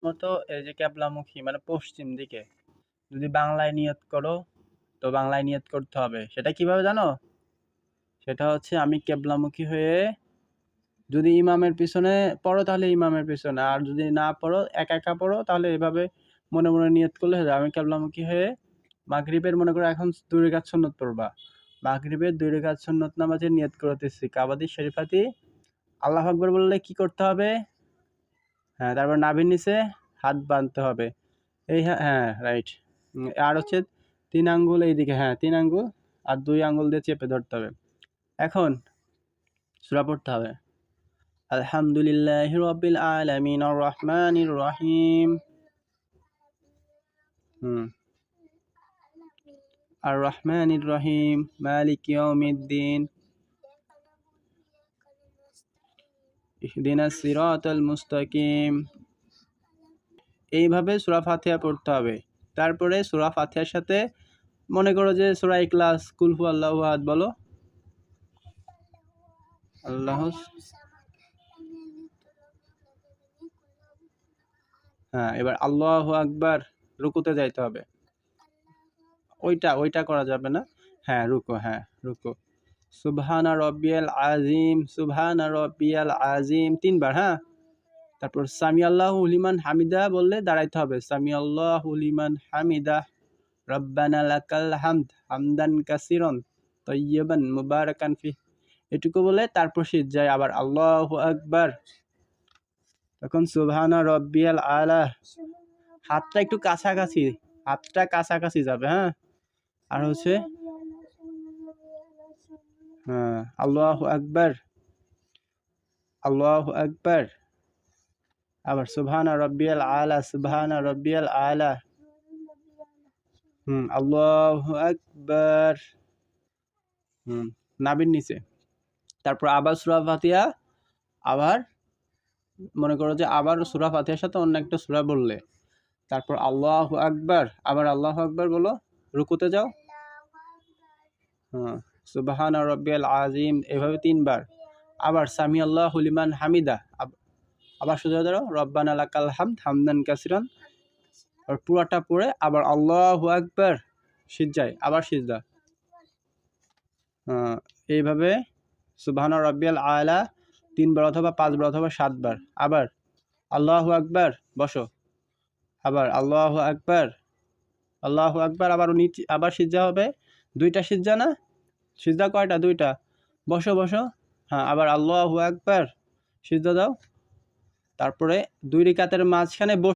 প্রথমত এই যে কেবলামুখী মানে পশ্চিম দিকে যদি বাংলায় নিয়ত করো তো বাংলায় নিয়ত করতে হবে। সেটা কিভাবে জানো? সেটা হচ্ছে আমি কেবলামুখী হয়ে যদি ইমামের পিছনে পড়ো তাহলে ইমামের পিছনে, আর যদি না পড়ো একা একা পড়ো তাহলে এভাবে মনে মনে নিয়ত করলে হয়ে যাবে। আমি কেবলামুখী হয়ে মাগরিবের মনে করো এখন 2 রাকাত সুন্নত পড়বা, মাগরিবের 2 রাকাত সুন্নত নামাজের নিয়ত করতেছি কাবাদি শরীফাতি আল্লাহু আকবার বললে কি করতে হবে? হ্যাঁ, তারপর নাভির নিচে হাত বাঁধতে হবে। এই হ্যাঁ রাইট। আর হচ্ছে 3 আঙ্গুল এইদিকে, হ্যাঁ 3 আঙ্গুল আর 2 আঙ্গুল দিয়ে চেপে ধরতে হবে। এখন সূরা পড়তে হবে। আলহামদুলিল্লাহি রাব্বিল আলামিন আর রহমানির রহিম। আর রহমানির রহিম মালিক ইয়াউমিদ্দিন ইহদিনাস সিরাতাল মুস্তাকিম। এইভাবে সূরা ফাতিহা পড়তে হবে। তারপরে সূরা ফাতিহার সাথে মনে করো যে সূরা ইখলাস, কুল হুয়াল্লাহু আহাদ বলো। হ্যাঁ, এবার আল্লাহু আকবার, রুকুতে যাইতে হবে। ওইটা করা যাবে না। হ্যাঁ রুকু। সুবহানা রব্বিয়াল আযীম, সুবহানা রব্বিয়াল আযীম 3 বার। হ্যাঁ, তারপর সামি আল্লাহু লিমান হামিদা বললে দাঁড়াইতে হবে। সামি আল্লাহু লিমান হামিদা, রব্বানা লাকাল হামদ হামদান কাসিরান তাইয়্যিবান মুবারাকান ফিহ, এটুকু বলে তারপর সিজদায় আবার আল্লাহু আকবার, তখন সুবহানা রব্বিয়াল আলা। হাতটা একটু কাছাকাছি যাবে। হ্যাঁ, আর হচ্ছে হ্যাঁ আল্লাহু আকবার, আবার সুবহানা রব্বিয়াল আলা, সুবহানা রব্বিয়াল আলা। আল্লাহু আকবার। নাভির নিচে। তারপর আবার সূরা ফাতিহা, আবার মনে করো যে আবার সূরা ফাতিহার সাথে অন্য একটা সূরা বললে, তারপর আল্লাহু আকবার, আবার আল্লাহু আকবার বলো, রুকুতে যাও। সুবহানা রব্বিয়াল আযীম এভাবে 3 বার। আবার সামি আল্লাহু লিমান হামিদা, আবার সোজা দাঁড়াও, রব্বানা লাকাল হামদ হামদান কাসিরান, আর পুরাটা পড়ে আবার আল্লাহু আকবার, সিজদায় আবার সিজদা। এইভাবে সুবহানা রব্বিয়াল আলা 3 বার অথবা 5 বার অথবা 7 বার। আবার আল্লাহু আকবার, বসো, আবার আল্লাহু আকবার, আবার নিচে আবার সিজদা হবে। 2টা সিজদা না? সিজদা কয়টা? 2টা। বসো। হ্যাঁ, আবার আল্লাহু আকবার, সিজদা দাও। তারপরে 2 রাকাতের মাঝখানে